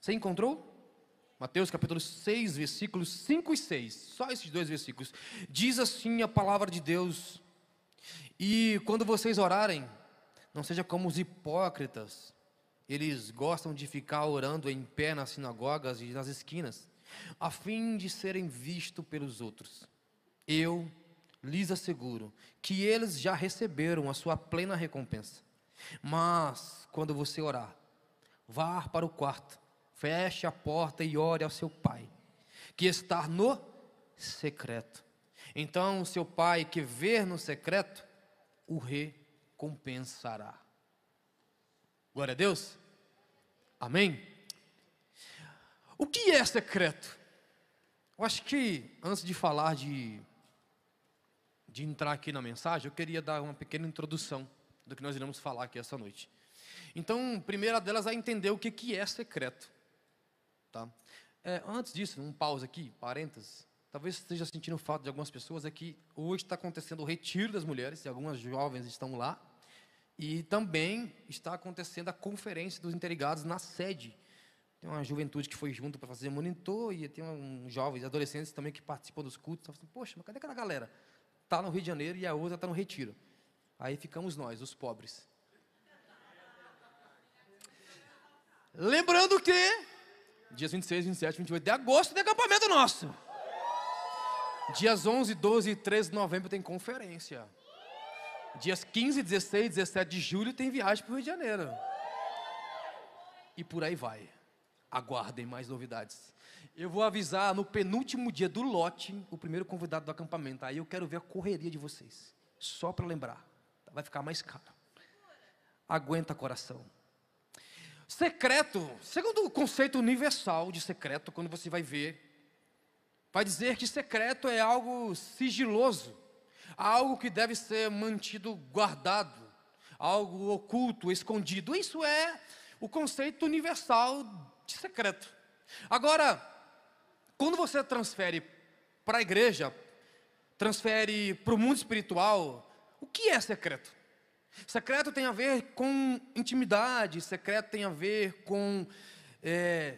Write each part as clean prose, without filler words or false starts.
Você encontrou? Mateus capítulo 6, versículos 5 e 6. Só esses dois versículos. Diz assim a palavra de Deus: e quando vocês orarem, não seja como os hipócritas. Eles gostam de ficar orando em pé nas sinagogas e nas esquinas, a fim de serem vistos pelos outros. Eu lhes asseguro que eles já receberam a sua plena recompensa. Mas, quando você orar, vá para o quarto, feche a porta e ore ao seu pai, que está no secreto. Então, o seu pai que vê no secreto, o recompensará. Glória a Deus. Amém? O que é secreto? Eu acho que, antes de falar de entrar aqui na mensagem, eu queria dar uma pequena introdução do que nós iremos falar aqui essa noite. Então, a primeira delas é entender o que é secreto. Tá? Antes disso, um pause aqui, parênteses. Talvez esteja sentindo falta de algumas pessoas. É que hoje está acontecendo o retiro das mulheres, e algumas jovens estão lá. E também está acontecendo a conferência dos interligados na sede. Tem uma juventude que foi junto para fazer monitor, e tem jovens, adolescentes também que participam dos cultos. Assim, poxa, mas cadê aquela galera? Está no Rio de Janeiro e a outra está no retiro. Aí ficamos nós, os pobres. Lembrando que dias 26, 27, 28 de agosto tem acampamento nosso. Dias 11, 12 e 13 de novembro tem conferência. Dias 15, 16 e 17 de julho tem viagem para o Rio de Janeiro. E por aí vai. Aguardem mais novidades. Eu vou avisar no penúltimo dia do lote, o primeiro convidado do acampamento. Aí eu quero ver a correria de vocês. Só para lembrar. Vai ficar mais caro. Aguenta coração. Secreto, segundo o conceito universal de secreto, quando você vai ver, vai dizer que secreto é algo sigiloso, algo que deve ser mantido guardado, algo oculto, escondido. Isso é o conceito universal de secreto. Agora, quando você transfere para a igreja, transfere para o mundo espiritual, o que é secreto? Secreto tem a ver com intimidade, secreto tem a ver com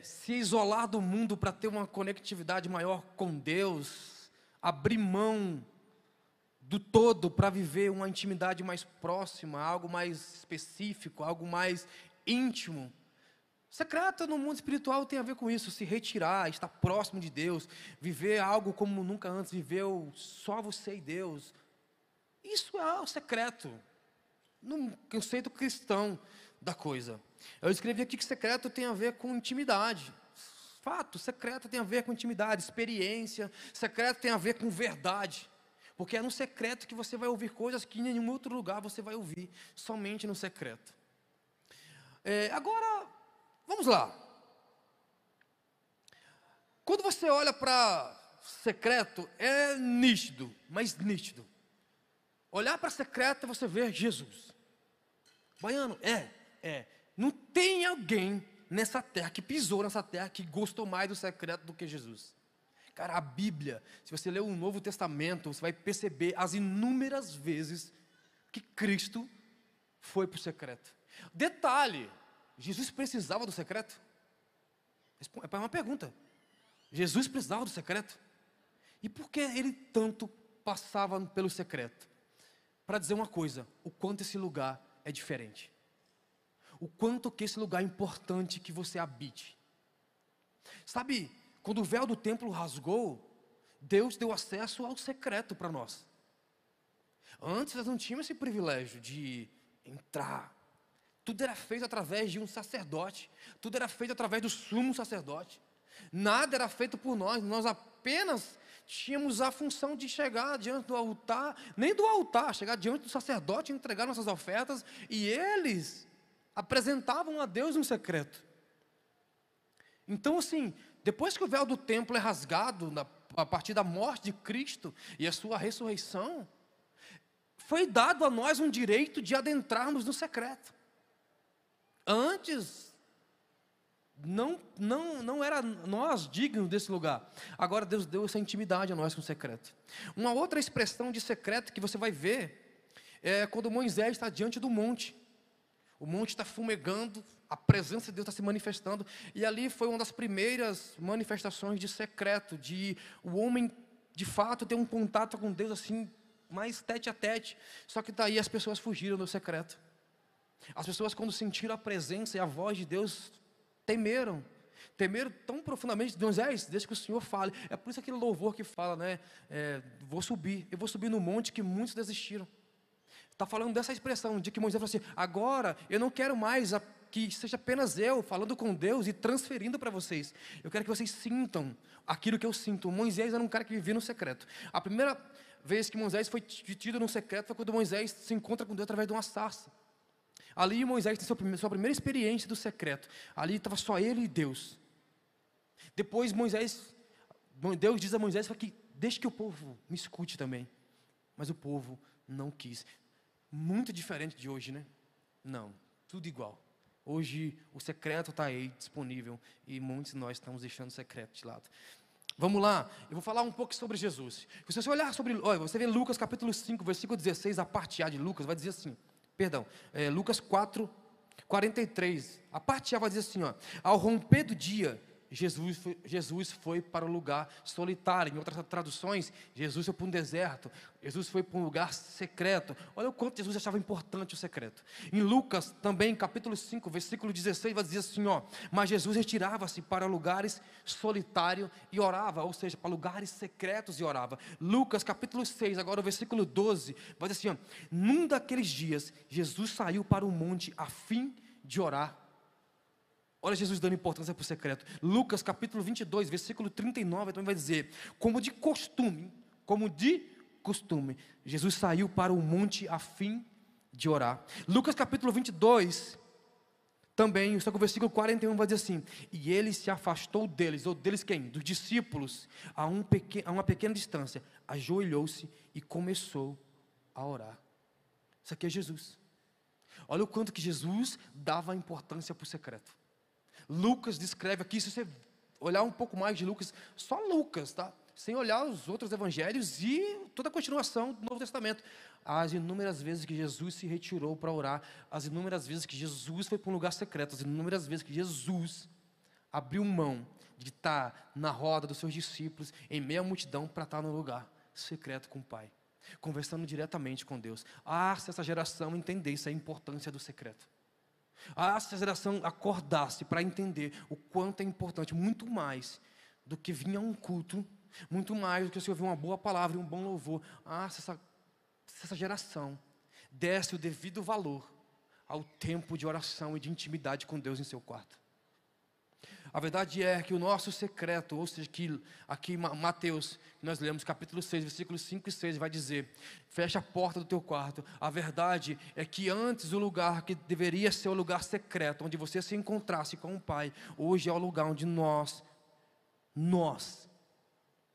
se isolar do mundo para ter uma conectividade maior com Deus, abrir mão do todo para viver uma intimidade mais próxima, algo mais específico, algo mais íntimo. Secreto no mundo espiritual tem a ver com isso, se retirar, estar próximo de Deus, viver algo como nunca antes viveu, só você e Deus. Isso é o secreto, no conceito cristão da coisa. Eu escrevi aqui que secreto tem a ver com intimidade. Fato, secreto tem a ver com intimidade, experiência. Secreto tem a ver com verdade. Porque é no secreto que você vai ouvir coisas que em nenhum outro lugar você vai ouvir. Somente no secreto. Agora, vamos lá. Quando você olha para secreto, é nítido, mas nítido. Olhar para secreto é você ver Jesus. Baiano, não tem alguém nessa terra, que pisou nessa terra, que gostou mais do secreto do que Jesus. Cara, a Bíblia, se você ler o Novo Testamento, você vai perceber as inúmeras vezes que Cristo foi para o secreto. Detalhe, Jesus precisava do secreto? É uma pergunta. Jesus precisava do secreto? E por que ele tanto passava pelo secreto? Para dizer uma coisa, o quanto esse lugar é diferente. O quanto que esse lugar é importante que você habite. Sabe, quando o véu do templo rasgou, Deus deu acesso ao secreto para nós. Antes nós não tínhamos esse privilégio de entrar. Tudo era feito através de um sacerdote. Tudo era feito através do sumo sacerdote. Nada era feito por nós. Nós apenas tínhamos a função de chegar diante do altar, nem do altar, chegar diante do sacerdote, entregar nossas ofertas, e eles apresentavam a Deus um secreto. Então assim, depois que o véu do templo é rasgado, a partir da morte de Cristo e a sua ressurreição, foi dado a nós um direito de adentrarmos no secreto. Antes, não era nós dignos desse lugar. Agora Deus deu essa intimidade a nós com o secreto. Uma outra expressão de secreto que você vai ver é quando Moisés está diante do monte. O monte está fumegando, a presença de Deus está se manifestando. E ali foi uma das primeiras manifestações de secreto, de o homem, de fato, ter um contato com Deus assim, mais tete a tete. Só que daí as pessoas fugiram do secreto. As pessoas, quando sentiram a presença e a voz de Deus, temeram. Temeram tão profundamente. Moisés, deixa que o Senhor fale. É por isso aquele louvor que fala, né? Eu vou subir no monte que muitos desistiram. Está falando dessa expressão, de que Moisés falou assim: agora eu não quero mais que seja apenas eu falando com Deus e transferindo para vocês. Eu quero que vocês sintam aquilo que eu sinto. Moisés era um cara que vivia no secreto. A primeira vez que Moisés foi tido no secreto foi quando Moisés se encontra com Deus através de uma sarça. Ali Moisés tem sua primeira experiência do secreto. Ali estava só ele e Deus. Depois Deus diz a Moisés que deixe que o povo me escute também. Mas o povo não quis. Muito diferente de hoje, né? Não, tudo igual. Hoje o secreto está aí disponível e muitos de nós estamos deixando o secreto de lado. Vamos lá, eu vou falar um pouco sobre Jesus. Se você olhar você vê Lucas capítulo 5, versículo 16, a parte A de Lucas, vai dizer assim, Lucas 4, 43, a parte A vai dizer assim, ao romper do dia, Jesus foi para um lugar solitário. Em outras traduções, Jesus foi para um deserto. Jesus foi para um lugar secreto. Olha o quanto Jesus achava importante o secreto. Em Lucas também, capítulo 5, versículo 16, vai dizer assim, mas Jesus retirava-se para lugares solitários e orava, ou seja, para lugares secretos e orava. Lucas capítulo 6, agora o versículo 12, vai dizer assim, num daqueles dias, Jesus saiu para o monte a fim de orar. Olha Jesus dando importância para o secreto. Lucas capítulo 22, versículo 39, também vai dizer, como de costume, Jesus saiu para o monte a fim de orar. Lucas capítulo 22, também, só que o versículo 41 vai dizer assim, e ele se afastou deles, ou deles quem? Dos discípulos, a uma pequena distância, ajoelhou-se e começou a orar. Isso aqui é Jesus. Olha o quanto que Jesus dava importância para o secreto. Lucas descreve aqui, se você olhar um pouco mais de Lucas, só Lucas, tá? Sem olhar os outros evangelhos e toda a continuação do Novo Testamento. As inúmeras vezes que Jesus se retirou para orar, as inúmeras vezes que Jesus foi para um lugar secreto, as inúmeras vezes que Jesus abriu mão de estar na roda dos seus discípulos, em meio à multidão, para estar no lugar secreto com o Pai, conversando diretamente com Deus. Se essa geração entendesse a importância do secreto. Se a geração acordasse para entender o quanto é importante, muito mais do que vir a um culto, muito mais do que você ouvir uma boa palavra e um bom louvor. Se essa geração desse o devido valor ao tempo de oração e de intimidade com Deus em seu quarto. A verdade é que o nosso secreto, ou seja, que aqui Mateus, que nós lemos capítulo 6, versículos 5 e 6, vai dizer, fecha a porta do teu quarto. A verdade é que antes o lugar que deveria ser o lugar secreto, onde você se encontrasse com o Pai, hoje é o lugar onde nós,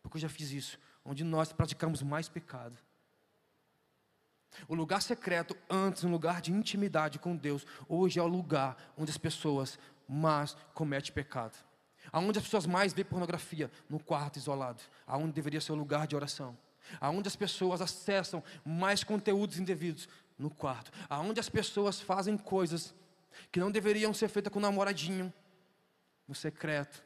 porque eu já fiz isso, onde nós praticamos mais pecado. O lugar secreto, antes um lugar de intimidade com Deus, hoje é o lugar onde as pessoas mais cometem pecado. Aonde as pessoas mais veem pornografia? No quarto isolado, aonde deveria ser o lugar de oração. Aonde as pessoas acessam mais conteúdos indevidos? No quarto. Aonde as pessoas fazem coisas que não deveriam ser feitas com o namoradinho? No secreto.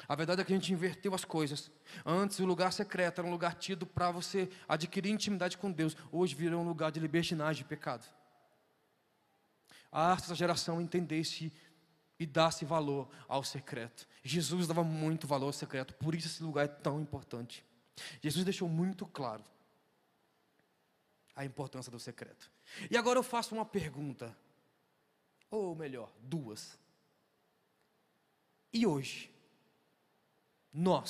A verdade é que a gente inverteu as coisas. Antes o lugar secreto era um lugar tido para você adquirir intimidade com Deus. Hoje virou um lugar de libertinagem e pecado. Se essa geração entendesse e desse valor ao secreto. Jesus dava muito valor ao secreto, por isso esse lugar é tão importante. Jesus deixou muito claro a importância do secreto. E agora eu faço uma pergunta, ou melhor, duas. E hoje, o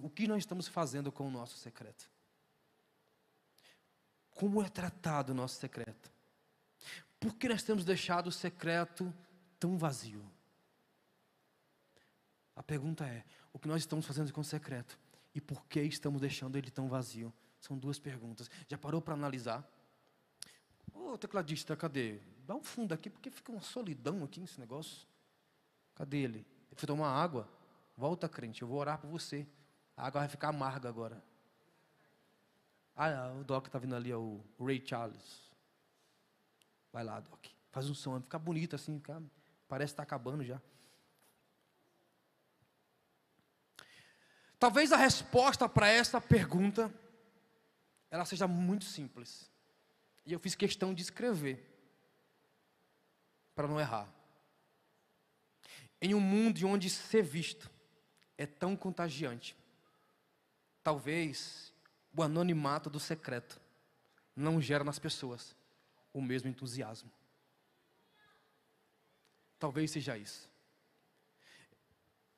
que nós estamos fazendo com o nosso secreto? Como é tratado o nosso secreto? Por que nós temos deixado o secreto tão vazio? A pergunta é, o que nós estamos fazendo com o secreto? E por que estamos deixando ele tão vazio? São duas perguntas. Já parou para analisar? Tecladista, cadê? Dá um fundo aqui, porque fica uma solidão aqui nesse negócio. Cadê ele? Ele foi tomar água? Volta, crente, eu vou orar por você. A água vai ficar amarga agora. O Doc está vindo ali, o Ray Charles. Vai lá, Doc. Faz um som, fica bonito assim, parece que está acabando já. Talvez a resposta para essa pergunta, ela seja muito simples. E eu fiz questão de escrever, para não errar. Em um mundo onde ser visto é tão contagiante, talvez o anonimato do secreto não gera nas pessoas o mesmo entusiasmo. Talvez seja isso.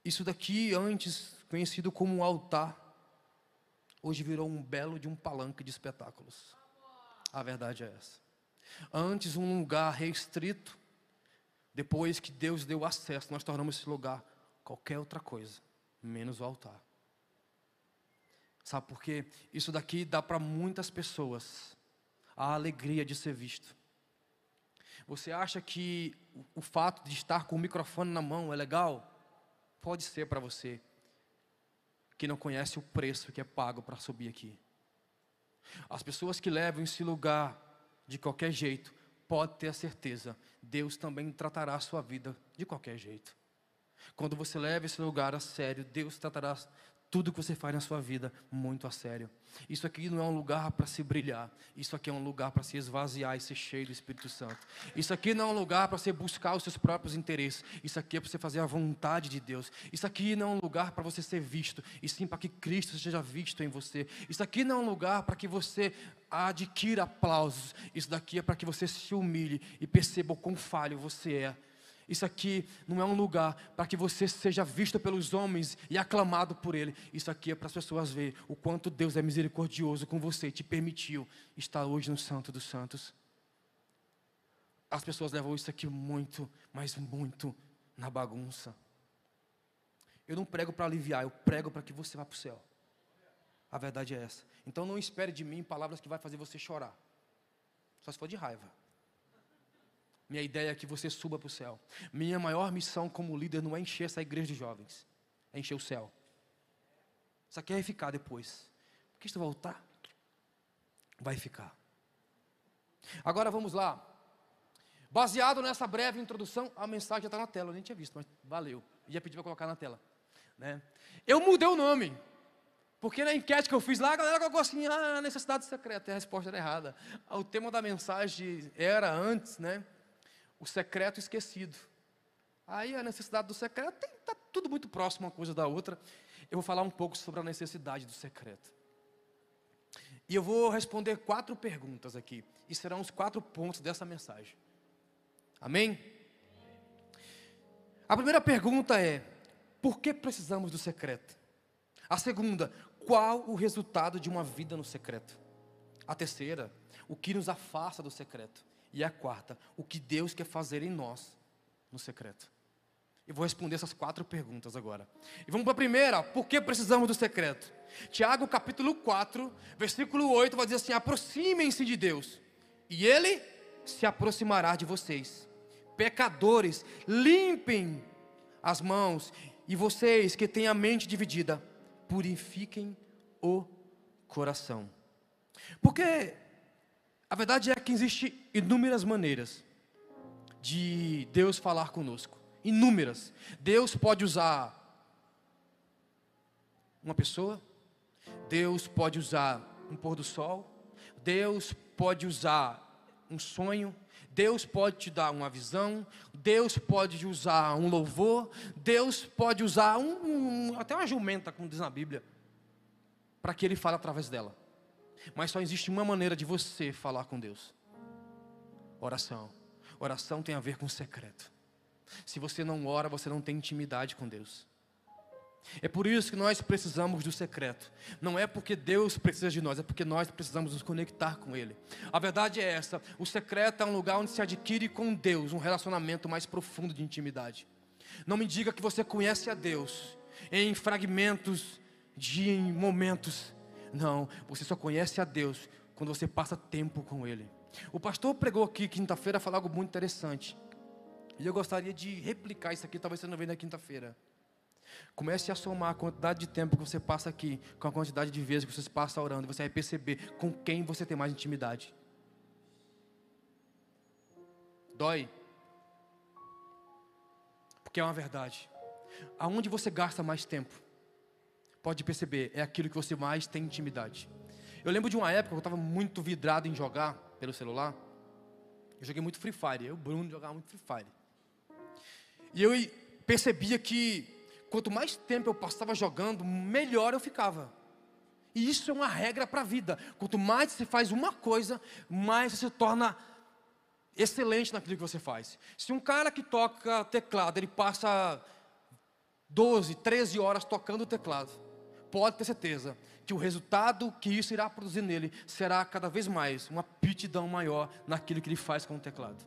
Isso daqui, antes conhecido como um altar, hoje virou um belo de um palanque de espetáculos. A verdade é essa. Antes um lugar restrito, depois que Deus deu acesso, nós tornamos esse lugar qualquer outra coisa, menos o altar. Sabe por quê? Isso daqui dá para muitas pessoas a alegria de ser visto. Você acha que o fato de estar com o microfone na mão é legal? Pode ser para você que não conhece o preço que é pago para subir aqui. As pessoas que levam esse lugar de qualquer jeito, pode ter a certeza, Deus também tratará a sua vida de qualquer jeito. Quando você leva esse lugar a sério, Deus tratará tudo que você faz na sua vida muito a sério. Isso aqui não é um lugar para se brilhar. Isso aqui é um lugar para se esvaziar e ser cheio do Espírito Santo. Isso aqui não é um lugar para você buscar os seus próprios interesses. Isso aqui é para você fazer a vontade de Deus. Isso aqui não é um lugar para você ser visto, e sim para que Cristo seja visto em você. Isso aqui não é um lugar para que você adquira aplausos. Isso daqui é para que você se humilhe e perceba o quão falho você é. Isso aqui não é um lugar para que você seja visto pelos homens e aclamado por ele. Isso aqui é para as pessoas verem o quanto Deus é misericordioso com você e te permitiu estar hoje no Santo dos Santos. As pessoas levam isso aqui muito, mas muito na bagunça. Eu não prego para aliviar, eu prego para que você vá para o céu. A verdade é essa. Então não espere de mim palavras que vai fazer você chorar. Só se for de raiva. Minha ideia é que você suba para o céu. Minha maior missão como líder não é encher essa igreja de jovens, é encher o céu. Isso aqui vai ficar depois. Porque se voltar, vai ficar. Agora vamos lá. Baseado nessa breve introdução, a mensagem já está na tela. Eu nem tinha visto, mas valeu. Já pedi para colocar na tela, né? Eu mudei o nome. Porque na enquete que eu fiz lá, a galera colocou assim, necessidade secreta. E a resposta era errada. O tema da mensagem era antes, né? O secreto esquecido. Aí a necessidade do secreto está tudo muito próximo uma coisa da outra. Eu vou falar um pouco sobre a necessidade do secreto. E eu vou responder 4 perguntas aqui. E serão os 4 pontos dessa mensagem. Amém? A primeira pergunta é: por que precisamos do secreto? A segunda: qual o resultado de uma vida no secreto? A terceira: o que nos afasta do secreto? E a quarta: o que Deus quer fazer em nós no secreto? Eu vou responder essas 4 perguntas agora. E vamos para a primeira: por que precisamos do secreto? Tiago capítulo 4, versículo 8 vai dizer assim: aproximem-se de Deus, e Ele se aproximará de vocês. Pecadores, limpem as mãos, e vocês que têm a mente dividida, purifiquem o coração. Porque a verdade é que existem inúmeras maneiras de Deus falar conosco. Inúmeras. Deus pode usar uma pessoa. Deus pode usar um pôr do sol. Deus pode usar um sonho. Deus pode te dar uma visão. Deus pode usar um louvor. Deus pode usar até uma jumenta, como diz na Bíblia, para que Ele fale através dela. Mas só existe uma maneira de você falar com Deus: oração. Oração tem a ver com secreto. Se você não ora, você não tem intimidade com Deus. É por isso que nós precisamos do secreto. Não é porque Deus precisa de nós, é porque nós precisamos nos conectar com Ele. A verdade é essa: o secreto é um lugar onde se adquire com Deus um relacionamento mais profundo de intimidade. Não me diga que você conhece a Deus em fragmentos de momentos. Não, você só conhece a Deus quando você passa tempo com Ele. O pastor pregou aqui quinta-feira, falou algo muito interessante. E eu gostaria de replicar isso aqui, talvez você não veja na quinta-feira. Comece a somar a quantidade de tempo que você passa aqui com a quantidade de vezes que você passa orando. Você vai perceber com quem você tem mais intimidade. Dói. Porque é uma verdade. Aonde você gasta mais tempo, pode perceber, é aquilo que você mais tem intimidade. Eu lembro de uma época que eu estava muito vidrado em jogar pelo celular. Eu joguei muito Free Fire. Eu e o Bruno jogava muito Free Fire. E eu percebia que quanto mais tempo eu passava jogando, melhor eu ficava. E isso é uma regra para a vida. Quanto mais você faz uma coisa, mais você se torna excelente naquilo que você faz. Se um cara que toca teclado, ele passa 12, 13 horas tocando o teclado, pode ter certeza que o resultado que isso irá produzir nele será cada vez mais uma aptidão maior naquilo que ele faz com o teclado.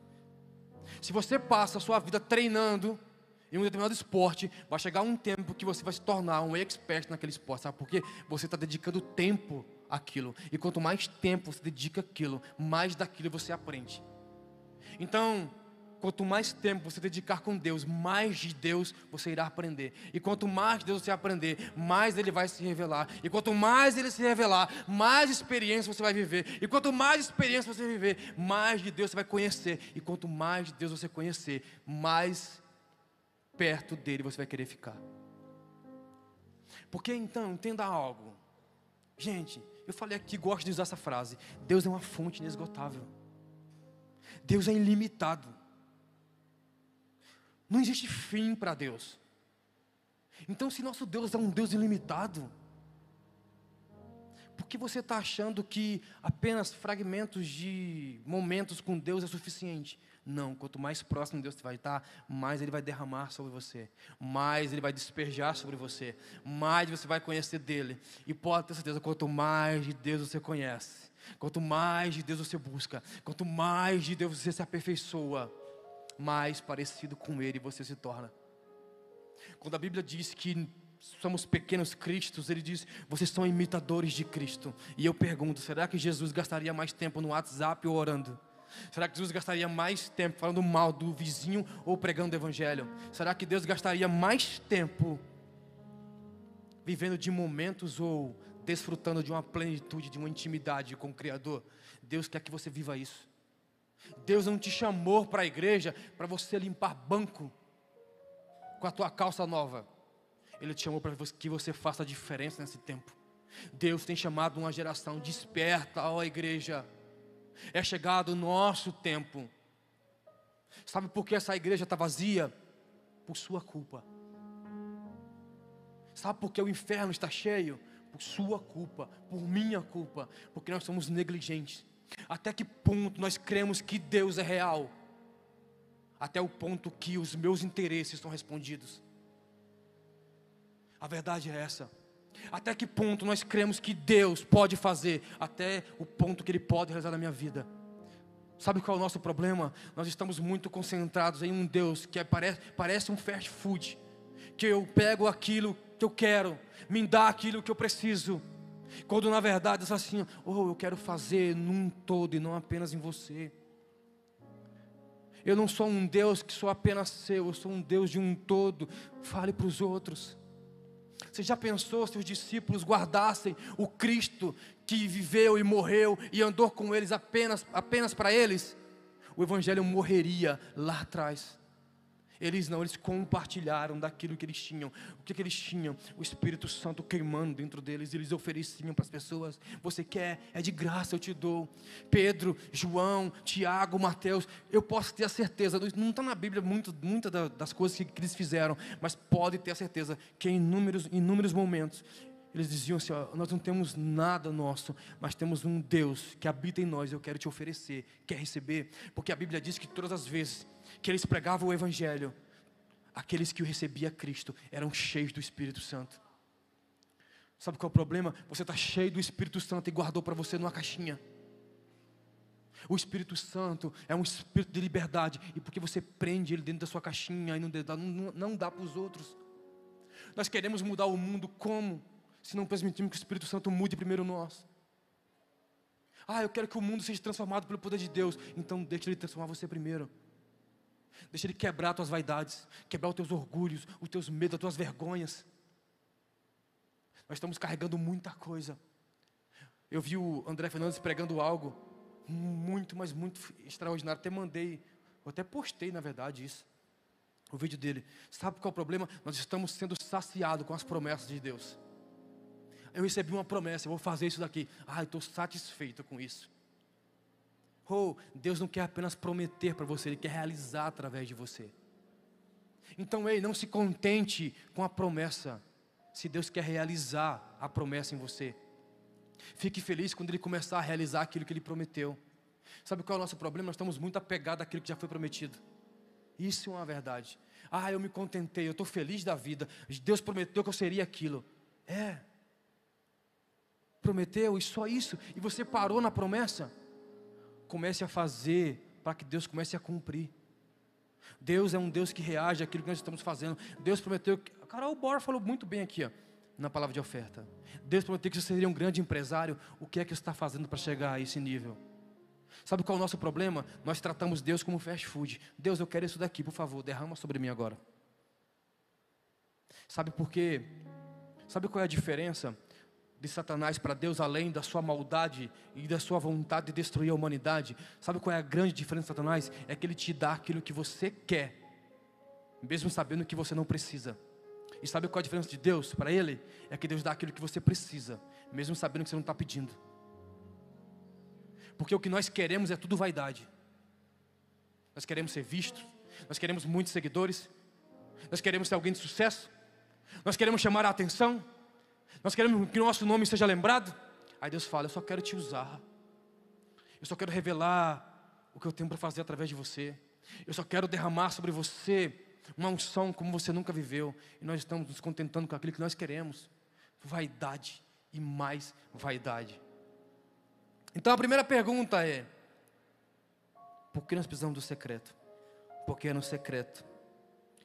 Se você passa a sua vida treinando em um determinado esporte, vai chegar um tempo que você vai se tornar um expert naquele esporte, sabe por quê? Você está dedicando tempo àquilo, e quanto mais tempo você dedica àquilo, mais daquilo você aprende. Então, quanto mais tempo você dedicar com Deus, mais de Deus você irá aprender. E quanto mais de Deus você aprender, mais Ele vai se revelar. E quanto mais Ele se revelar, mais experiência você vai viver. E quanto mais experiência você viver, mais de Deus você vai conhecer. E quanto mais de Deus você conhecer, mais perto dele você vai querer ficar. Porque então, entenda algo. Gente, eu falei aqui, gosto de usar essa frase: Deus é uma fonte inesgotável. Deus é ilimitado. Não existe fim para Deus. Então, se nosso Deus é um Deus ilimitado, por que você está achando que apenas fragmentos de momentos com Deus é suficiente? Não, quanto mais próximo Deus vai estar, mais Ele vai derramar sobre você, mais Ele vai despejar sobre você, mais você vai conhecer dEle. E pode ter certeza, quanto mais de Deus você conhece, quanto mais de Deus você busca, quanto mais de Deus você se aperfeiçoa, mais parecido com Ele você se torna. Quando a Bíblia diz que somos pequenos cristos, Ele diz: vocês são imitadores de Cristo. E eu pergunto, será que Jesus gastaria mais tempo no WhatsApp ou orando? Será que Jesus gastaria mais tempo falando mal do vizinho ou pregando o Evangelho? Será que Deus gastaria mais tempo vivendo de momentos ou desfrutando de uma plenitude, de uma intimidade com o Criador? Deus quer que você viva isso. Deus não te chamou para a igreja para você limpar banco com a tua calça nova. Ele te chamou para que você faça a diferença nesse tempo. Deus tem chamado uma geração desperta, ó igreja. É chegado o nosso tempo. Sabe por que essa igreja está vazia? Por sua culpa. Sabe por que o inferno está cheio? Por sua culpa, por minha culpa. Porque nós somos negligentes. Até que ponto nós cremos que Deus é real? Até o ponto que os meus interesses são respondidos. A verdade é essa. Até que ponto nós cremos que Deus pode fazer? Até o ponto que Ele pode realizar na minha vida. Sabe qual é o nosso problema? Nós estamos muito concentrados em um Deus que parece um fast food. Que eu pego aquilo que eu quero, me dá aquilo que eu preciso. Quando na verdade é assim: eu quero fazer num todo e não apenas em você. Eu não sou um Deus que sou apenas seu, eu sou um Deus de um todo. Fale para os outros. Você já pensou se os discípulos guardassem o Cristo que viveu e morreu e andou com eles apenas para eles? O Evangelho morreria lá atrás. Eles compartilharam daquilo que eles tinham. O que eles tinham? O Espírito Santo queimando dentro deles. Eles ofereciam para as pessoas: você quer? É de graça, eu te dou. Pedro, João, Tiago, Mateus, eu posso ter a certeza, não está na Bíblia muitas das coisas que eles fizeram, mas pode ter a certeza que em inúmeros momentos eles diziam assim: nós não temos nada nosso, mas temos um Deus que habita em nós. Eu quero te oferecer. Quer receber? Porque a Bíblia diz que todas as vezes que eles pregavam o Evangelho, aqueles que o recebia Cristo eram cheios do Espírito Santo. Sabe qual é o problema? Você está cheio do Espírito Santo e guardou para você numa caixinha. O Espírito Santo é um espírito de liberdade, e porque você prende ele dentro da sua caixinha e não dá para os outros. Nós queremos mudar o mundo como? Se não permitirmos que o Espírito Santo mude primeiro nós. Eu quero que o mundo seja transformado pelo poder de Deus. Então deixa Ele transformar você primeiro. Deixa Ele quebrar as tuas vaidades, quebrar os teus orgulhos, os teus medos, as tuas vergonhas. Nós estamos carregando muita coisa. Eu vi o André Fernandes pregando algo muito, mas muito extraordinário. Até mandei Eu até postei, na verdade, isso. O vídeo dele. Sabe qual é o problema? Nós estamos sendo saciados com as promessas de Deus. Eu recebi uma promessa, eu vou fazer isso daqui. Eu estou satisfeito com isso. Deus não quer apenas prometer para você, Ele quer realizar através de você. Então, não se contente com a promessa, se Deus quer realizar a promessa em você. Fique feliz quando Ele começar a realizar aquilo que Ele prometeu. Sabe qual é o nosso problema? Nós estamos muito apegados àquilo que já foi prometido. Isso é uma verdade. Eu me contentei, eu estou feliz da vida. Deus prometeu que eu seria aquilo. Prometeu e só isso. E você parou na promessa? Comece a fazer para que Deus comece a cumprir. Deus é um Deus que reage àquilo que nós estamos fazendo. Deus prometeu, Carol Bor falou muito bem aqui, na palavra de oferta. Deus prometeu que você seria um grande empresário. O que é que você está fazendo para chegar a esse nível? Sabe qual é o nosso problema? Nós tratamos Deus como fast food. Deus, eu quero isso daqui, por favor, derrama sobre mim agora. Sabe por quê? Sabe qual é a diferença de Satanás para Deus, além da sua maldade e da sua vontade de destruir a humanidade? Sabe qual é a grande diferença de Satanás? É que ele te dá aquilo que você quer, mesmo sabendo que você não precisa. E sabe qual é a diferença de Deus para ele? É que Deus dá aquilo que você precisa, mesmo sabendo que você não está pedindo. Porque o que nós queremos é tudo vaidade. Nós queremos ser vistos, nós queremos muitos seguidores, nós queremos ser alguém de sucesso, nós queremos chamar a atenção, nós queremos que nosso nome seja lembrado. Aí Deus fala, eu só quero te usar. Eu só quero revelar o que eu tenho para fazer através de você. Eu só quero derramar sobre você uma unção como você nunca viveu. E nós estamos nos contentando com aquilo que nós queremos. Vaidade e mais vaidade. Então a primeira pergunta é: por que nós precisamos do secreto? Porque é no secreto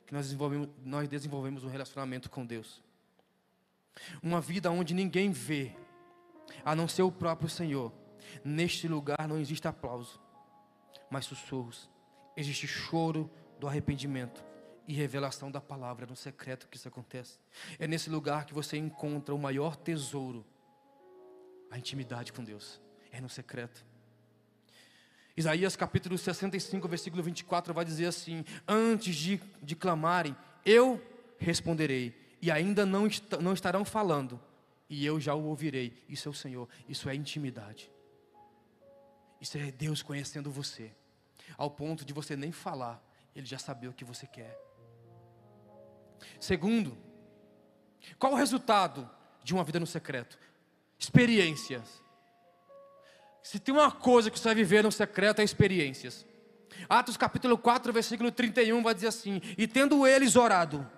que nós desenvolvemos um relacionamento com Deus. Uma vida onde ninguém vê, a não ser o próprio Senhor. Neste lugar não existe aplauso, mas sussurros. Existe choro do arrependimento e revelação da palavra. No secreto que isso acontece. É nesse lugar que você encontra o maior tesouro, a intimidade com Deus. É no secreto. Isaías capítulo 65, versículo 24 vai dizer assim: antes de clamarem, eu responderei. E ainda não estarão falando, e eu já o ouvirei. Isso é o Senhor, isso é intimidade. Isso é Deus conhecendo você, ao ponto de você nem falar, Ele já sabe o que você quer. Segundo, qual o resultado de uma vida no secreto? Experiências. Se tem uma coisa que você vai viver no secreto, é experiências. Atos capítulo 4, versículo 31 vai dizer assim: e tendo eles orado,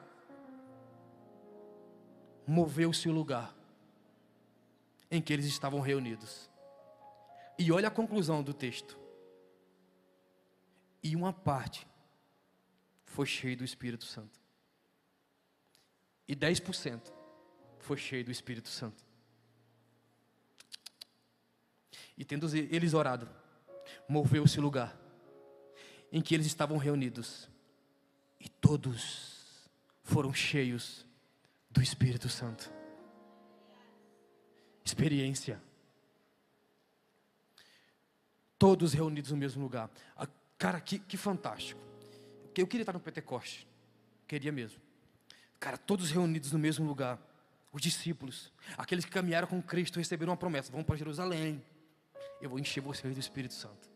moveu-se o lugar em que eles estavam reunidos. E olha a conclusão do texto. E uma parte foi cheia do Espírito Santo. E 10% foi cheio do Espírito Santo. E tendo eles orado, moveu-se o lugar em que eles estavam reunidos. E todos foram cheios do Espírito Santo. Experiência. Todos reunidos no mesmo lugar. Cara, que fantástico. Eu queria estar no Pentecoste. Queria mesmo. Cara, todos reunidos no mesmo lugar. Os discípulos, aqueles que caminharam com Cristo, receberam uma promessa: vão para Jerusalém, eu vou encher vocês do Espírito Santo.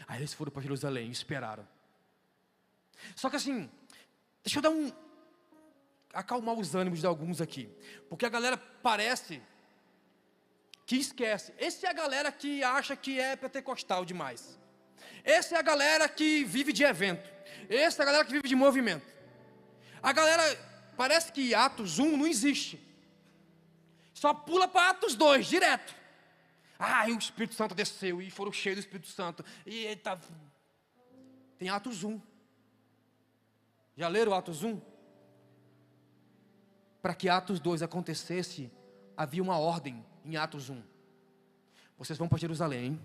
Aí eles foram para Jerusalém e esperaram. Só que assim, deixa eu acalmar os ânimos de alguns aqui, porque a galera parece que esquece. Essa é a galera que acha que é pentecostal demais. Essa é a galera que vive de evento. Essa é a galera que vive de movimento. A galera parece que Atos 1 não existe. Só pula para Atos 2 direto. E o Espírito Santo desceu e foram cheios do Espírito Santo. E tem Atos 1. Já leram Atos 1? Para que Atos 2 acontecesse, havia uma ordem em Atos 1. Vocês vão para Jerusalém,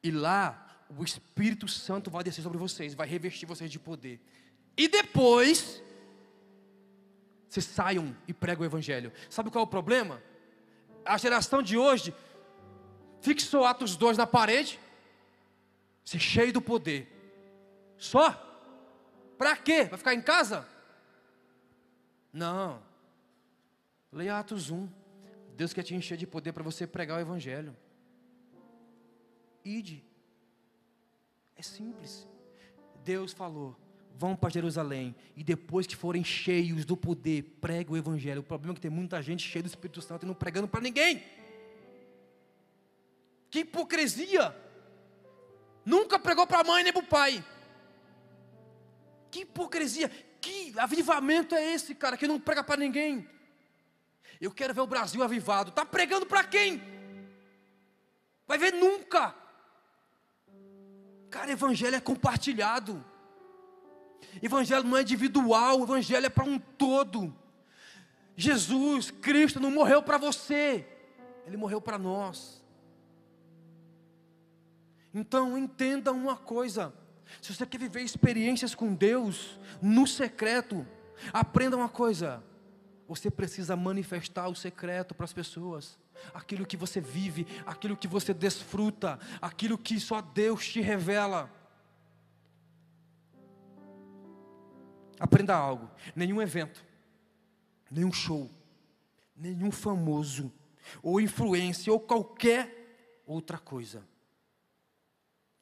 e lá o Espírito Santo vai descer sobre vocês, vai revestir vocês de poder. E depois, vocês saiam e pregam o Evangelho. Sabe qual é o problema? A geração de hoje fixou Atos 2 na parede, ser cheio do poder, Só? Para quê? Vai ficar em casa? Não. Leia Atos 1. Deus quer te encher de poder para você pregar o Evangelho. Ide. É simples. Deus falou: vão para Jerusalém, e depois que forem cheios do poder, pregue o Evangelho. O problema é que tem muita gente cheia do Espírito Santo e não pregando para ninguém. Que hipocrisia! Nunca pregou para a mãe nem para o pai. Que hipocrisia! Que avivamento é esse, cara, que não prega para ninguém? Eu quero ver o Brasil avivado. Está pregando para quem? Vai ver nunca. Cara, evangelho é compartilhado. Evangelho não é individual, o evangelho é para um todo. Jesus, Cristo não morreu para você, Ele morreu para nós. Então entenda uma coisa: se você quer viver experiências com Deus no secreto, aprenda uma coisa: você precisa manifestar o secreto para as pessoas. Aquilo que você vive, aquilo que você desfruta, aquilo que só Deus te revela. Aprenda algo: nenhum evento, nenhum show, nenhum famoso, ou influência, ou qualquer outra coisa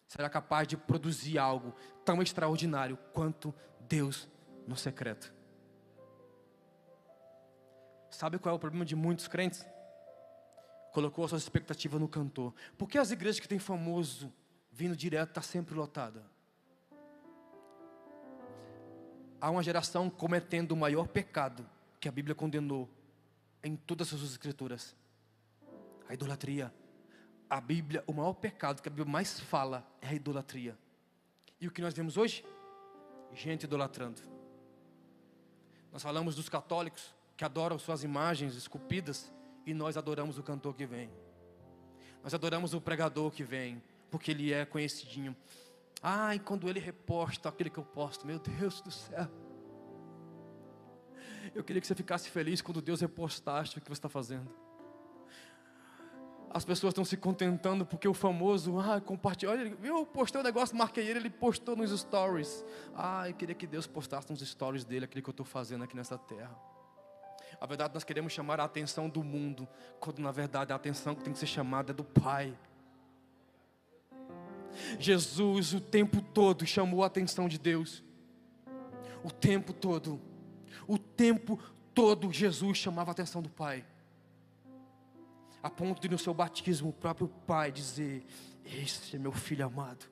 será capaz de produzir algo tão extraordinário quanto Deus no secreto. Sabe qual é o problema de muitos crentes? Colocou a sua expectativa no cantor. Por que as igrejas que têm famoso vindo direto estão sempre lotadas? Há uma geração cometendo o maior pecado que a Bíblia condenou em todas as suas escrituras: a idolatria. A Bíblia, o maior pecado que a Bíblia mais fala é a idolatria. E o que nós vemos hoje? Gente idolatrando. Nós falamos dos católicos que adoram suas imagens esculpidas, e nós adoramos o cantor que vem. Nós adoramos o pregador que vem, porque ele é conhecidinho. E quando ele reposta aquele que eu posto, meu Deus do céu. Eu queria que você ficasse feliz quando Deus repostasse o que você está fazendo. As pessoas estão se contentando porque o famoso, compartilhou. Olha, eu postei um negócio, marquei ele postou nos stories. Eu queria que Deus postasse nos stories dele aquilo que eu estou fazendo aqui nessa terra. A verdade, nós queremos chamar a atenção do mundo, quando na verdade a atenção que tem que ser chamada é do Pai. Jesus o tempo todo chamou a atenção de Deus. O tempo todo Jesus chamava a atenção do Pai. A ponto de no seu batismo o próprio Pai dizer: esse é meu Filho amado,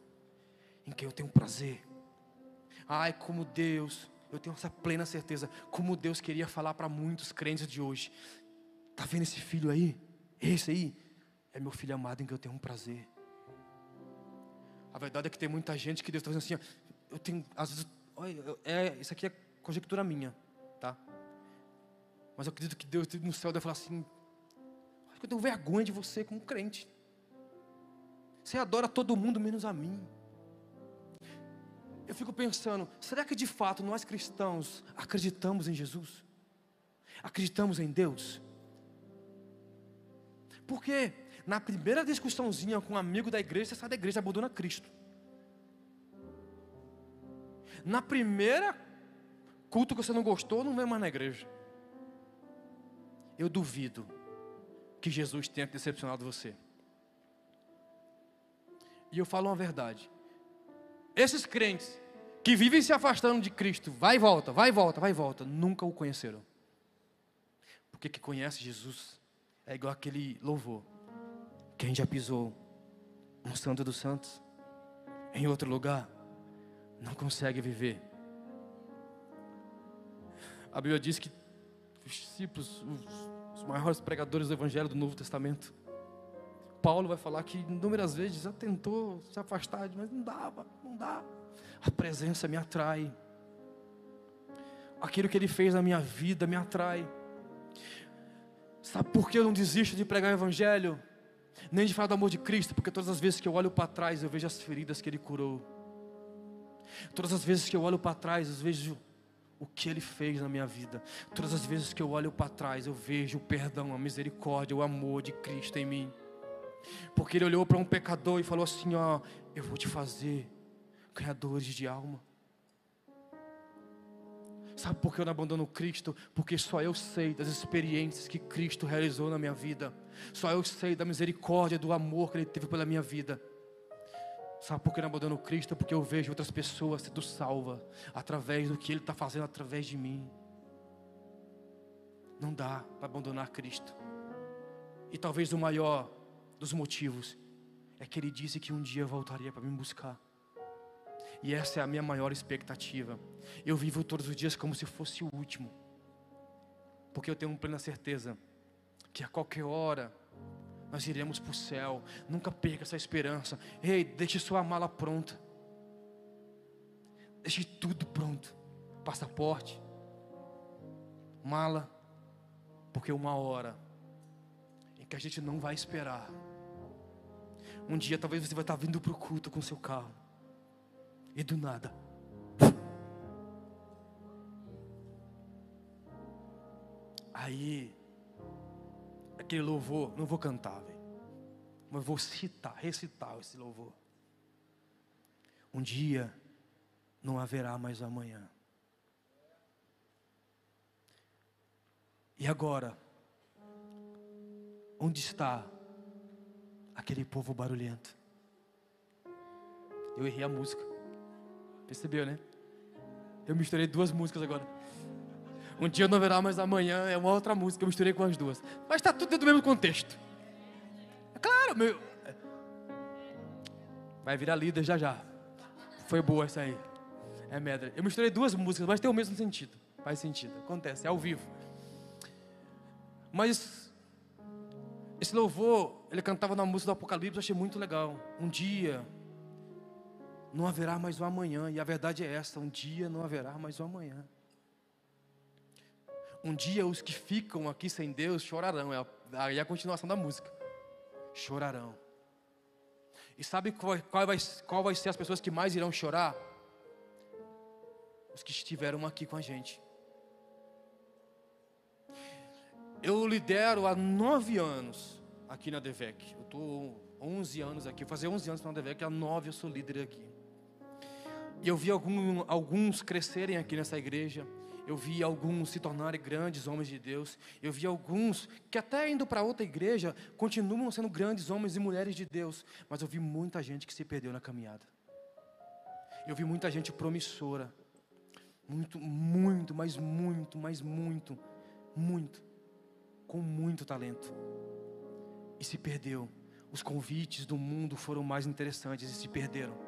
em quem eu tenho prazer. Como Deus, eu tenho essa plena certeza, como Deus queria falar para muitos crentes de hoje: está vendo esse filho aí? Esse aí é meu Filho amado, em quem eu tenho prazer. A verdade é que tem muita gente que Deus está dizendo assim: eu tenho, às vezes, isso aqui é conjectura minha, tá? Mas eu acredito que Deus no céu deve falar assim: eu tenho vergonha de você como crente. Você adora todo mundo menos a mim. Eu fico pensando, será que de fato nós cristãos acreditamos em Jesus? Acreditamos em Deus? Porque na primeira discussãozinha com um amigo da igreja, você sai da igreja e abandona Cristo. Na primeira culto que você não gostou, não vem mais na igreja. Eu duvido que Jesus tenha decepcionado você. E eu falo uma verdade: esses crentes que vivem se afastando de Cristo, vai e volta, vai e volta, vai e volta, nunca o conheceram. Porque quem conhece Jesus é igual aquele louvor: quem já pisou no Santo dos Santos, em outro lugar, não consegue viver. A Bíblia diz que os discípulos, os maiores pregadores do Evangelho do Novo Testamento, Paulo vai falar que inúmeras vezes já tentou se afastar, mas não dava, não dá. A presença me atrai. Aquilo que ele fez na minha vida me atrai. Sabe por que eu não desisto de pregar o Evangelho? Nem de falar do amor de Cristo? Porque todas as vezes que eu olho para trás, eu vejo as feridas que Ele curou. Todas as vezes que eu olho para trás, eu vejo o que Ele fez na minha vida. Todas as vezes que eu olho para trás, eu vejo o perdão, a misericórdia, o amor de Cristo em mim. Porque Ele olhou para um pecador e falou assim: eu vou te fazer ganhadores de alma. Sabe por que eu não abandono Cristo? Porque só eu sei das experiências que Cristo realizou na minha vida. Só eu sei da misericórdia, do amor que Ele teve pela minha vida. Sabe por que eu não abandono Cristo? Porque eu vejo outras pessoas sendo salvas através do que Ele está fazendo através de mim. Não dá para abandonar Cristo. E talvez o maior dos motivos é que Ele disse que um dia voltaria para me buscar. E essa é a minha maior expectativa. Eu vivo todos os dias como se fosse o último. Porque eu tenho plena certeza que a qualquer hora nós iremos para o céu. Nunca perca essa esperança. Ei, deixe sua mala pronta. Deixe tudo pronto. Passaporte, mala. Porque uma hora em que a gente não vai esperar. Um dia talvez você vai estar vindo para o culto com seu carro. E do nada, aí, aquele louvor, não vou cantar, velho, mas vou recitar esse louvor. Um dia não haverá mais amanhã. E agora, onde está aquele povo barulhento? Eu errei a música. Percebeu, né? Eu misturei duas músicas agora. Um dia não haverá mais amanhã é uma outra música, eu misturei com as duas. Mas está tudo dentro do mesmo contexto. É claro, meu. Vai virar líder já já. Foi boa essa aí. É medra. Eu misturei duas músicas, mas tem o mesmo sentido. Faz sentido, acontece, é ao vivo. Mas esse louvor, ele cantava na música do Apocalipse, eu achei muito legal. Um dia não haverá mais um amanhã. E a verdade é essa, um dia não haverá mais um amanhã. Um dia os que ficam aqui sem Deus chorarão. Aí a continuação da música. Chorarão. E sabe qual vai ser as pessoas que mais irão chorar? Os que estiveram aqui com a gente. Eu lidero há 9 anos aqui na DEVEC. Eu estou 11 anos aqui, vou fazer 11 anos na DEVEC, há 9 eu sou líder aqui. E eu vi alguns crescerem aqui nessa igreja. Eu vi alguns se tornarem grandes homens de Deus. Eu vi alguns que até indo para outra igreja continuam sendo grandes homens e mulheres de Deus. Mas eu vi muita gente que se perdeu na caminhada. Eu vi muita gente promissora. Muito, com muito talento. E se perdeu. Os convites do mundo foram mais interessantes e se perderam.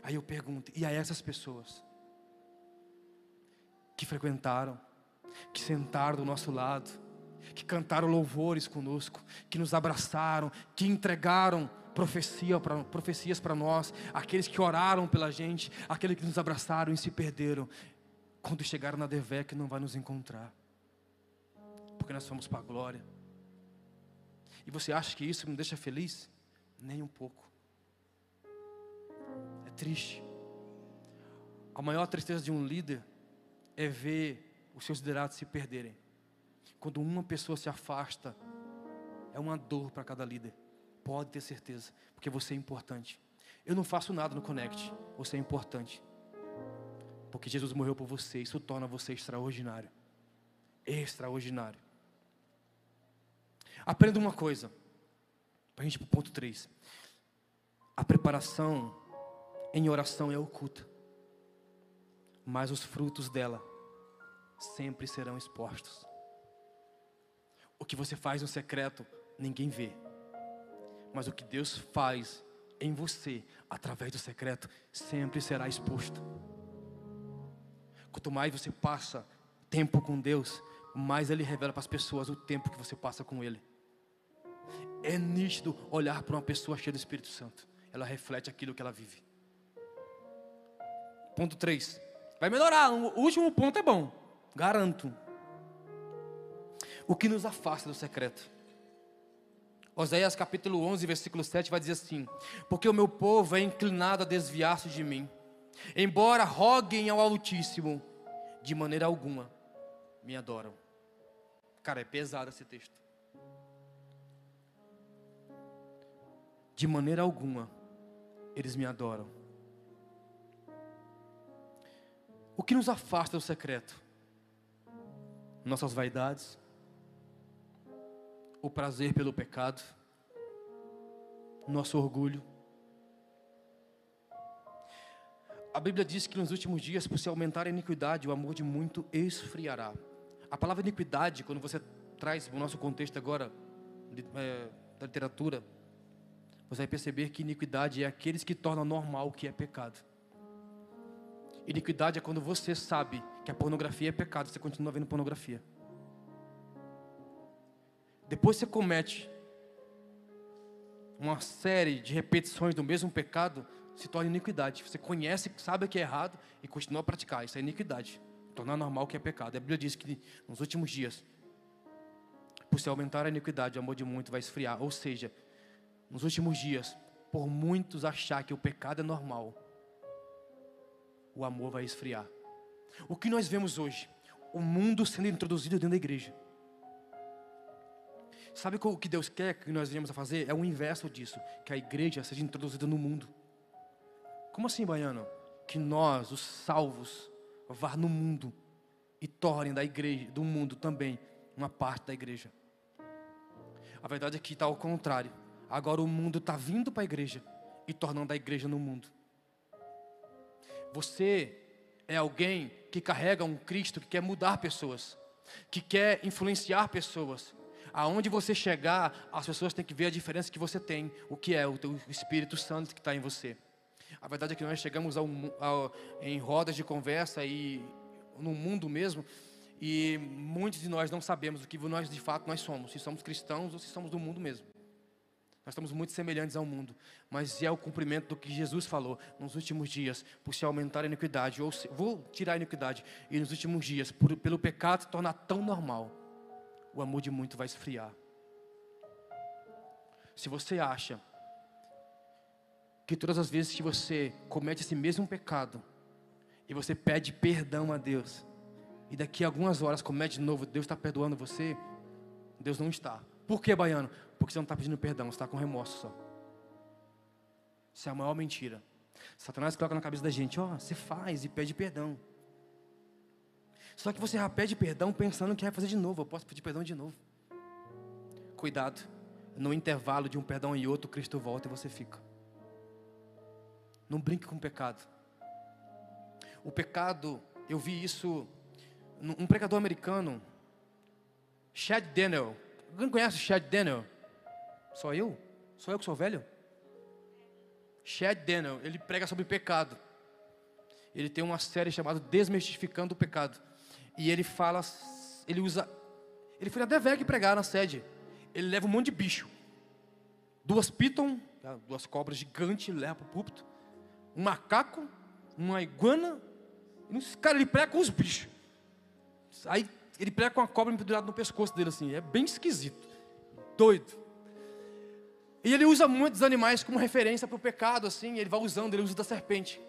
Aí eu pergunto, e a essas pessoas que frequentaram, que sentaram do nosso lado, que cantaram louvores conosco, que nos abraçaram, que entregaram profecias para nós, aqueles que oraram pela gente, aqueles que nos abraçaram e se perderam, quando chegaram na DEVEC não vai nos encontrar, porque nós fomos para a glória. E você acha que isso me deixa feliz? Nem um pouco. É triste. A maior tristeza de um líder é ver os seus liderados se perderem. Quando uma pessoa se afasta, é uma dor para cada líder. Pode ter certeza, porque você é importante. Eu não faço nada no Connect, você é importante. Porque Jesus morreu por você, isso torna você extraordinário. Extraordinário. Aprenda uma coisa, para a gente ir para o ponto 3. A preparação em oração é oculta, mas os frutos dela sempre serão expostos. O que você faz no secreto, ninguém vê. Mas o que Deus faz em você, através do secreto, sempre será exposto. Quanto mais você passa tempo com Deus, mais Ele revela para as pessoas o tempo que você passa com Ele. É nítido olhar para uma pessoa cheia do Espírito Santo. Ela reflete aquilo que ela vive. Ponto 3. Vai melhorar, o último ponto é bom, garanto. O que nos afasta do secreto? Oséias capítulo 11, versículo 7 vai dizer assim: porque o meu povo é inclinado a desviar-se de mim, embora roguem ao Altíssimo, de maneira alguma me adoram. Cara, é pesado esse texto. De maneira alguma eles me adoram. O que nos afasta do secreto? Nossas vaidades, o prazer pelo pecado, nosso orgulho. A Bíblia diz que nos últimos dias, por se aumentar a iniquidade, o amor de muito esfriará. A palavra iniquidade, quando você traz para o nosso contexto agora, da literatura, você vai perceber que iniquidade é aqueles que tornam normal o que é pecado. Iniquidade é quando você sabe que a pornografia é pecado, você continua vendo pornografia. Depois você comete uma série de repetições do mesmo pecado, se torna iniquidade. Você conhece, sabe que é errado e continua a praticar. Isso é iniquidade. Tornar normal o que é pecado. A Bíblia diz que nos últimos dias, por se aumentar a iniquidade, o amor de muito vai esfriar. Ou seja, nos últimos dias, por muitos achar que o pecado é normal, o amor vai esfriar. O que nós vemos hoje? O mundo sendo introduzido dentro da igreja. Sabe o que Deus quer que nós venhamos a fazer? É o inverso disso. Que a igreja seja introduzida no mundo. Como assim, baiano? Que nós, os salvos, vá no mundo e tornem da igreja, do mundo também, uma parte da igreja. A verdade é que está ao contrário. Agora o mundo está vindo para a igreja e tornando a igreja no mundo. Você é alguém que carrega um Cristo que quer mudar pessoas, que quer influenciar pessoas. Aonde você chegar, as pessoas têm que ver a diferença que você tem, o que é o teu Espírito Santo que está em você. A verdade é que nós chegamos em rodas de conversa e no mundo mesmo, e muitos de nós não sabemos o que nós de fato nós somos, se somos cristãos ou se somos do mundo mesmo. Nós estamos muito semelhantes ao mundo, mas é o cumprimento do que Jesus falou nos últimos dias, por se aumentar a iniquidade, vou tirar a iniquidade, e nos últimos dias, pelo pecado se tornar tão normal, o amor de muito vai esfriar. Se você acha que todas as vezes que você comete esse mesmo pecado, e você pede perdão a Deus, e daqui a algumas horas comete de novo, Deus está perdoando você, Deus não está. Por que, baiano? Porque você não está pedindo perdão, você está com remorso só. Isso é a maior mentira. Satanás coloca na cabeça da gente, você faz e pede perdão. Só que você já pede perdão pensando que vai fazer de novo, eu posso pedir perdão de novo. Cuidado, no intervalo de um perdão e outro, Cristo volta e você fica. Não brinque com o pecado. O pecado, eu vi isso, um pregador americano, Chad Daniel. Alguém conhece o Chad Daniel? Só eu? Só eu que sou velho? Chad Daniel, ele prega sobre pecado. Ele tem uma série chamada Desmistificando o Pecado. E ele fala, ele foi na Devec pregar na sede. Ele leva um monte de bicho. 2 piton, 2 cobras gigantes, ele leva para o púlpito. Um macaco, uma iguana. Cara, ele prega com os bichos. Aí ele prega com a cobra pendurada no pescoço dele assim. É bem esquisito. Doido. E ele usa muitos animais como referência para o pecado, assim. Ele vai usando, ele usa da serpente.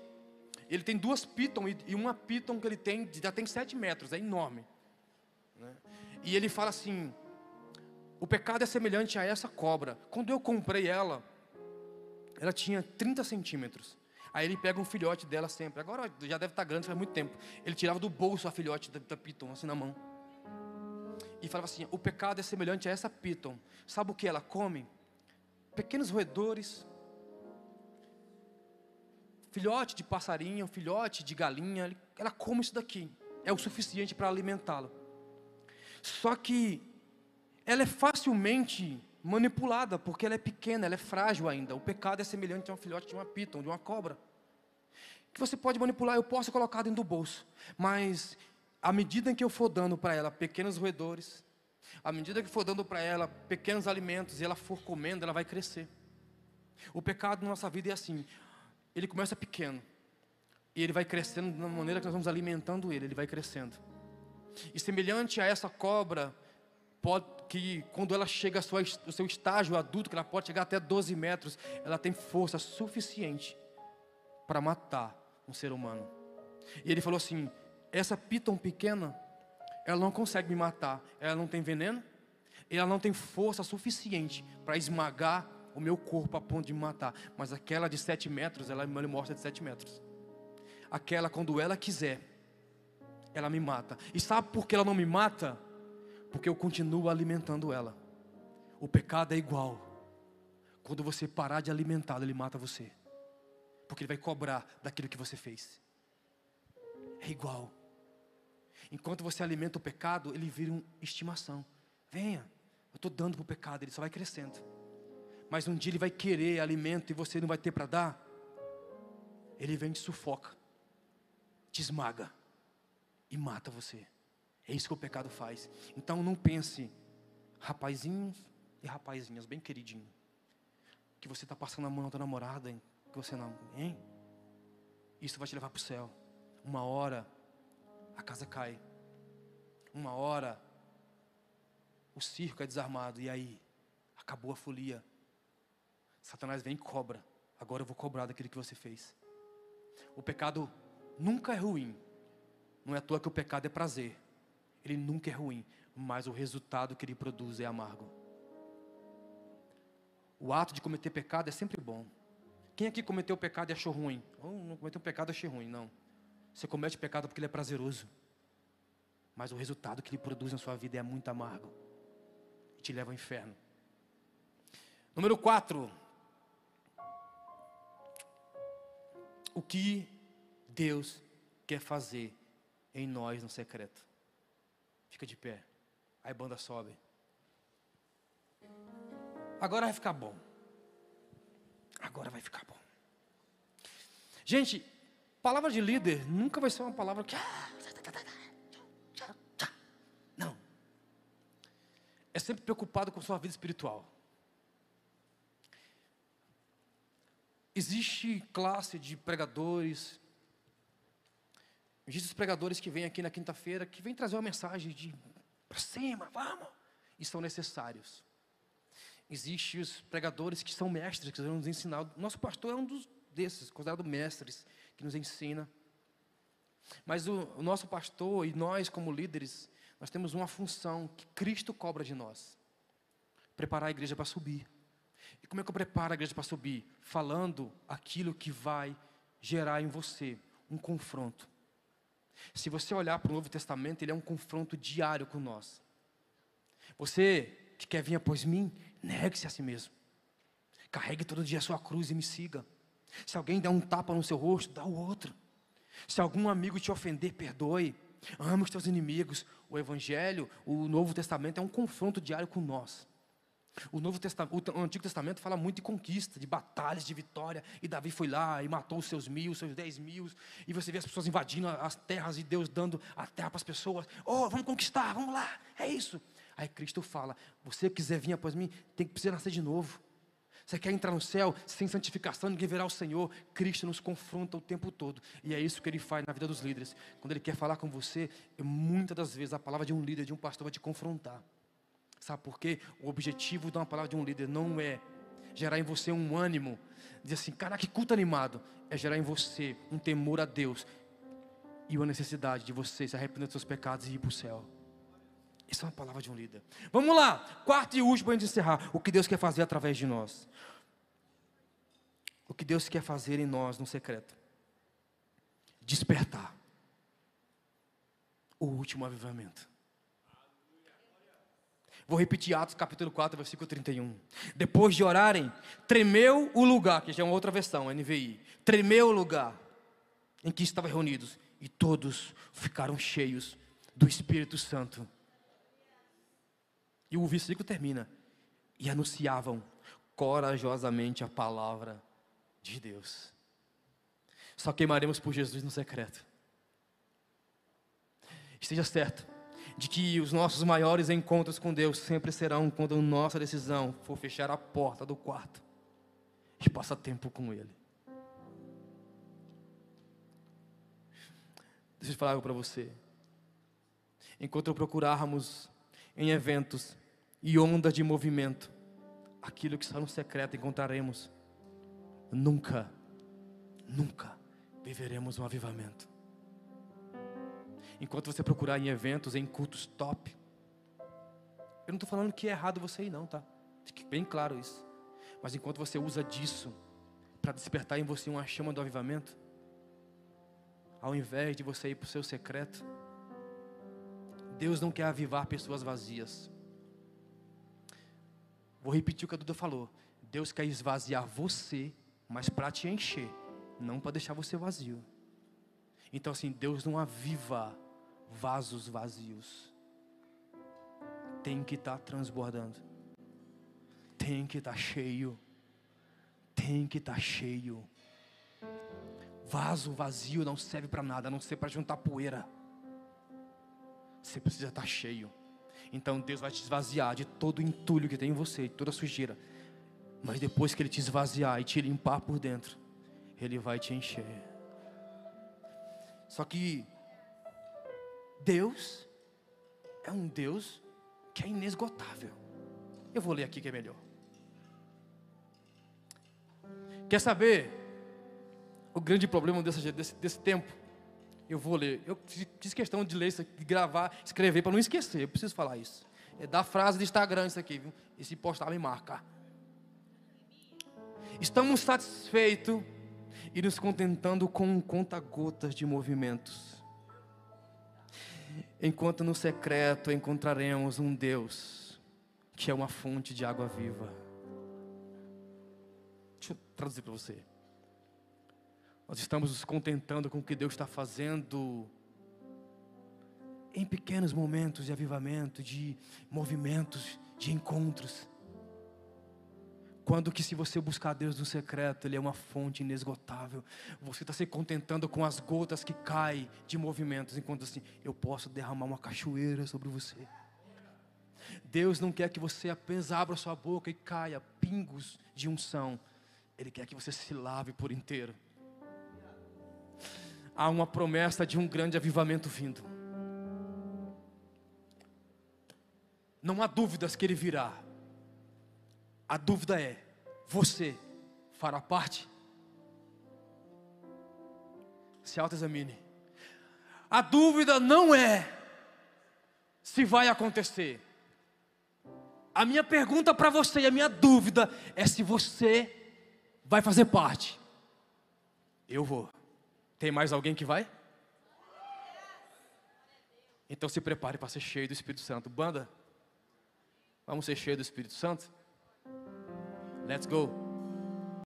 Ele tem 2 piton e uma piton que ele tem, já tem 7 metros, é enorme. Né? E ele fala assim, o pecado é semelhante a essa cobra. Quando eu comprei ela tinha 30 centímetros. Aí ele pega um filhote dela sempre. Agora já deve estar grande, faz muito tempo. Ele tirava do bolso a filhote da piton, assim na mão. E falava assim, o pecado é semelhante a essa piton. Sabe o que ela come? Pequenos roedores, filhote de passarinho, filhote de galinha, ela come isso daqui. É o suficiente para alimentá-la. Só que ela é facilmente manipulada, porque ela é pequena, ela é frágil ainda. O pecado é semelhante a um filhote de uma piton, de uma cobra. Que você pode manipular, eu posso colocar dentro do bolso. Mas, à medida que eu for dando para ela pequenos roedores, à medida que for dando para ela pequenos alimentos, e ela for comendo, ela vai crescer. O pecado na nossa vida é assim. Ele começa pequeno, e ele vai crescendo da maneira que nós vamos alimentando ele vai crescendo. E semelhante a essa cobra, que quando ela chega ao seu estágio adulto, que ela pode chegar até 12 metros, ela tem força suficiente para matar um ser humano. E ele falou assim, essa piton pequena, ela não consegue me matar, ela não tem veneno, ela não tem força suficiente para esmagar o meu corpo a ponto de me matar. Mas aquela de 7 metros, ela me mostra de 7 metros. Aquela, quando ela quiser, ela me mata. E sabe por que ela não me mata? Porque eu continuo alimentando ela. O pecado é igual. Quando você parar de alimentá-lo, ele mata você. Porque ele vai cobrar daquilo que você fez. É igual. Enquanto você alimenta o pecado, ele vira uma estimação. Venha, eu estou dando para o pecado, ele só vai crescendo. Mas um dia ele vai querer alimento e você não vai ter para dar. Ele vem e te sufoca, te esmaga e mata você. É isso que o pecado faz. Então não pense, rapazinhos e rapazinhas, bem queridinho, que você está passando a mão na tua namorada, hein? Que você não, hein? Isso vai te levar para o céu. Uma hora a casa cai. Uma hora o circo é desarmado. E aí? Acabou a folia. Satanás vem e cobra. Agora eu vou cobrar daquilo que você fez. O pecado nunca é ruim. Não é à toa que o pecado é prazer. Ele nunca é ruim. Mas o resultado que ele produz é amargo. O ato de cometer pecado é sempre bom. Quem aqui cometeu pecado e achou ruim? Não cometeu pecado e achei ruim, não. Você comete pecado porque ele é prazeroso. Mas o resultado que ele produz na sua vida é muito amargo. E te leva ao inferno. Número 4. O que Deus quer fazer em nós no secreto? Fica de pé. Aí a banda sobe. Agora vai ficar bom. Agora vai ficar bom. Gente, palavra de líder nunca vai ser uma palavra que... Não. É sempre preocupado com sua vida espiritual. Existe classe de pregadores. Existem os pregadores que vêm aqui na quinta-feira, que vêm trazer uma mensagem de para cima, vamos. E são necessários. Existem os pregadores que são mestres, que vão nos ensinar. Nosso pastor é um desses, considerado mestres, que nos ensina. Mas o nosso pastor e nós como líderes, nós temos uma função que Cristo cobra de nós. Preparar a igreja para subir. E como é que eu preparo a igreja para subir? Falando aquilo que vai gerar em você um confronto. Se você olhar para o Novo Testamento, ele é um confronto diário com nós. Você que quer vir após mim, negue-se a si mesmo. Carregue todo dia a sua cruz e me siga. Se alguém der um tapa no seu rosto, dá o outro. Se algum amigo te ofender, perdoe. Ame os teus inimigos. O Evangelho, o Novo Testamento é um confronto diário com nós. O Antigo Testamento fala muito de conquista, de batalhas, de vitória. E Davi foi lá e matou os seus 1000, seus 10.000. E você vê as pessoas invadindo as terras e Deus dando a terra para as pessoas. Oh, vamos conquistar, vamos lá, é isso. Aí Cristo fala, você quiser vir após mim, tem que precisar nascer de novo. Você quer entrar no céu sem santificação, ninguém verá o Senhor. Cristo nos confronta o tempo todo. E é isso que Ele faz na vida dos líderes. Quando Ele quer falar com você, muitas das vezes a palavra de um líder, de um pastor vai te confrontar. Sabe por quê? O objetivo de uma palavra de um líder não é gerar em você um ânimo, dizer assim, cara, que culto animado. É gerar em você um temor a Deus e uma necessidade de você se arrepender dos seus pecados e ir para o céu. Isso é uma palavra de um líder. Vamos lá, quarto e último para a gente encerrar. O que Deus quer fazer através de nós. O que Deus quer fazer em nós no secreto. Despertar. O último avivamento. Vou repetir Atos capítulo 4, versículo 31. Depois de orarem, tremeu o lugar, que já é uma outra versão, NVI. Tremeu o lugar em que estavam reunidos. E todos ficaram cheios do Espírito Santo. E o versículo termina. E anunciavam corajosamente a palavra de Deus. Só queimaremos por Jesus no secreto. Esteja certo de que os nossos maiores encontros com Deus sempre serão quando a nossa decisão for fechar a porta do quarto e passar tempo com Ele. Deixa eu falar algo para você. Enquanto procurarmos em eventos e ondas de movimento aquilo que está no secreto encontraremos, nunca viveremos um avivamento. Enquanto você procurar em eventos, em cultos top, eu não estou falando que é errado você ir não, tá? Fique bem claro isso. Mas enquanto você usa disso para despertar em você uma chama do avivamento, ao invés de você ir para o seu secreto, Deus não quer avivar pessoas vazias. Vou repetir o que a Duda falou. Deus quer esvaziar você, mas para te encher, não para deixar você vazio. Então assim, Deus não aviva vasos vazios. Tem que estar transbordando. Tem que estar cheio. Tem que estar cheio. Vaso vazio não serve para nada, a não ser para juntar poeira. Você precisa estar cheio. Então Deus vai te esvaziar de todo o entulho que tem em você, de toda a sujeira. Mas depois que Ele te esvaziar e te limpar por dentro, Ele vai te encher. Só que Deus é um Deus que é inesgotável. Eu vou ler aqui que é melhor. Quer saber o grande problema desse tempo? Eu vou ler. Eu fiz questão de ler isso aqui, de gravar, escrever, para não esquecer. Eu preciso falar isso. É da frase do Instagram isso aqui, viu? E se postar, me marca. Estamos satisfeitos e nos contentando com um conta-gotas de movimentos. Enquanto no secreto encontraremos um Deus que é uma fonte de água viva. Deixa eu traduzir para você. Nós estamos nos contentando com o que Deus está fazendo em pequenos momentos de avivamento, de movimentos, de encontros. Quando que se você buscar Deus no secreto, Ele é uma fonte inesgotável. Você está se contentando com as gotas que caem de movimentos, enquanto assim, eu posso derramar uma cachoeira sobre você. Deus não quer que você apenas abra sua boca e caia pingos de unção. Ele quer que você se lave por inteiro. Há uma promessa de um grande avivamento vindo. Não há dúvidas que Ele virá. A dúvida é, você fará parte? Se autoexamine. A dúvida não é se vai acontecer. A minha pergunta para você, a minha dúvida é se você vai fazer parte. Eu vou. Tem mais alguém que vai? Então se prepare para ser cheio do Espírito Santo. Banda, vamos ser cheios do Espírito Santo? Let's go.